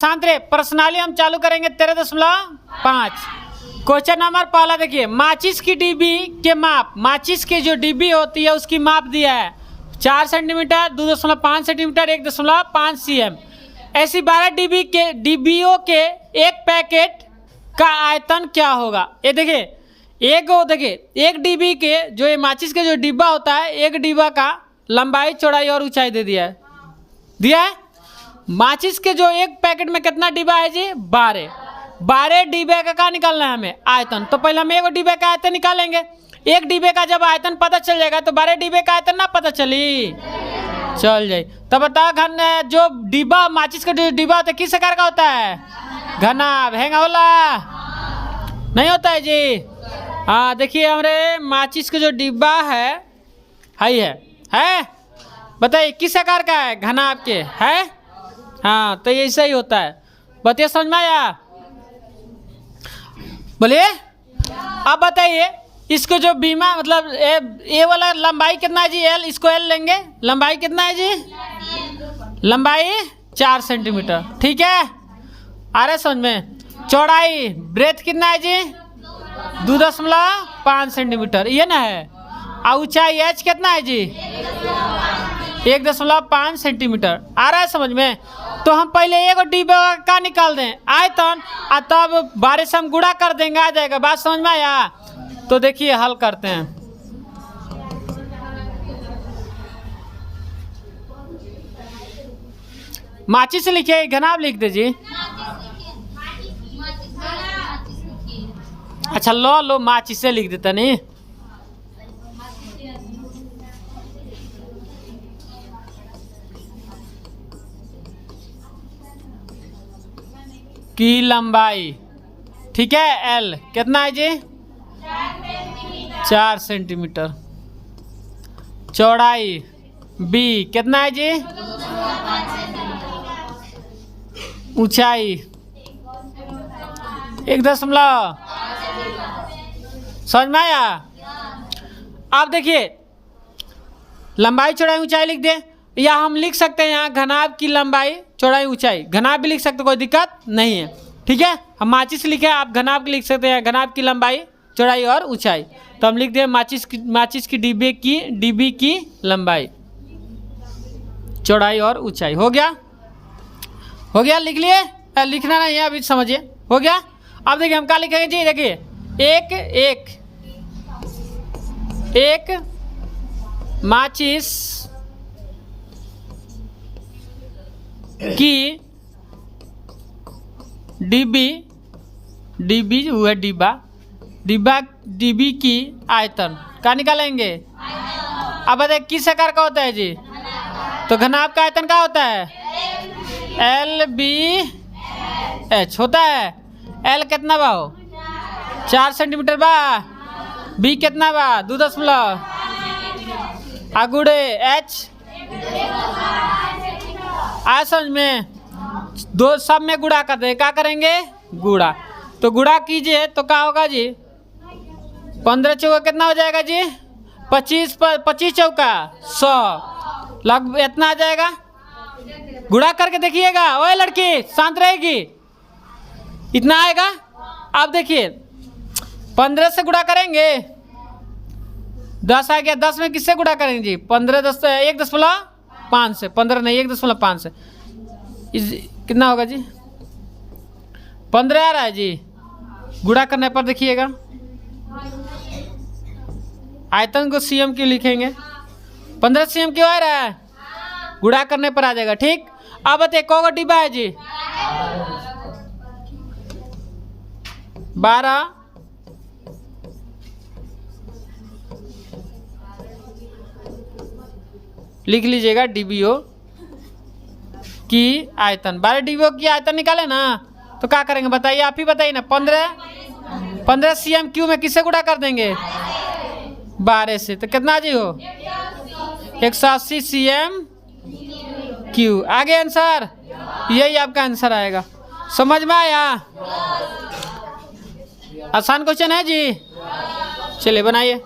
शांत रहे। पर्सनली हम चालू करेंगे 13.5। क्वेश्चन नंबर पहला देखिए, माचिस की डिब्बी के माप, माचिस की जो डिब्बी होती है उसकी माप दिया है 4 सेंटीमीटर, 2.5 सेंटीमीटर, 1.5 cm। ऐसी 12 डिब्बियों के एक पैकेट का आयतन क्या होगा। ये देखिए एक डिब्बी के जो ये माचिस के जो डिब्बा होता है, एक डिब्बा का लंबाई, चौड़ाई और ऊंचाई दे दिया है। माचिस के जो एक पैकेट में कितना डिब्बा है जी, 12 डिब्बे का निकालना है हमें आयतन। तो पहले हम एक डिब्बे का आयतन निकालेंगे। एक डिब्बे का जब आयतन पता चल जाएगा तो 12 डिब्बे का आयतन ना पता चल जाए। तो बताओ घन जो डिब्बा, माचिस का जो डिब्बा होता है किस आकार का होता है, घना, हैंगा होला नहीं होता है जी। हाँ देखिए हमारे माचिस का जो डिब्बा है बताइए किस आकार का है, घना आपके है। हाँ तो ऐसा ही होता है। बताइए समझ में आया, बोलिए। अब बताइए इसको जो बीमा मतलब ए वाला लंबाई कितना है जी, एल, इसको एल लेंगे। लंबाई कितना है जी, लंबाई 4 सेंटीमीटर, ठीक है। आ रहा है समझ में। चौड़ाई ब्रेथ कितना है जी, 2.5 सेंटीमीटर, ये ना है। और ऊंचाई एच कितना है जी, 1.5 सेंटीमीटर। आ रहा है समझ में। तो हम पहले एक डिब्बे का निकाल दें आयतन, और तब 12 से हम गुणा कर देंगे, आ जाएगा। बात समझ में आया। तो देखिए हल करते हैं। माचिस से लिखिए, घना आप लिख दीजिए। अच्छा लो माचिस से लिख देता नहीं। की लंबाई, ठीक है, एल कितना है जी, 4 सेंटीमीटर। चौड़ाई बी कितना है जी, ऊंचाई 1.5। समझ में आया। अब देखिए लंबाई, चौड़ाई, ऊंचाई लिख दे, या हम लिख सकते हैं यहाँ घनाभ की लंबाई, चौड़ाई, ऊंचाई। घनाभ भी लिख सकते, कोई दिक्कत नहीं है, ठीक है। हम माचिस लिखे, आप घनाभ लिख सकते हैं, घनाभ की लंबाई, चौड़ाई और ऊंचाई। तो हम लिख दें माचिस की डिब्बी की लंबाई, चौड़ाई और ऊंचाई। हो गया लिख लिए। लिखना नहीं है अभी, समझिए हो गया। अब देखिए हम क्या लिखेंगे जी, देखिए एक माचिस की डिब्बी की आयतन क्या निकालेंगे। अब बताइए किस आकार का होता है जी, तो घनाभ का आयतन क्या होता है, एल बी एच होता है। एल कितना बा हो, 4 सेंटीमीटर बा। बी कितना बा, 2.5 आगुड़े एच। आ समझ में, दो सब में गुणा कर दे, क्या करेंगे, गुणा। तो गुणा कीजिए तो क्या होगा जी, 15 चौका कितना हो जाएगा जी, 25 चौका 100, लगभग इतना आ जाएगा। गुणा करके देखिएगा, ओए लड़की शांत रहेगी, इतना आएगा। अब देखिए 15 से गुणा करेंगे, 10 आ गया। 10 में किससे गुणा करेंगे जी, 15 10 1.5 से, 15 नहीं 1.5 से, कितना होगा जी, 15 आ रहा है जी। गुणा करने पर देखिएगा आयतन को सीएम क्यों लिखेंगे, 15 cm क्यों आ रहा है, गुणा करने पर आ जाएगा, ठीक। अब बताइए कौन डिब्बा है जी, 12। लिख लीजिएगा डिब्बियों की आयतन। 12 डिब्बियों की आयतन निकाले ना, तो क्या करेंगे बताइए, आप ही बताइए ना। 15 cm क्यू में किससे गुणा कर देंगे, 12 से, तो कितना जी हो, 180 cm क्यू। आगे आंसर, यही आपका आंसर आएगा। समझ में आया, आसान क्वेश्चन है जी। चलिए बनाइए।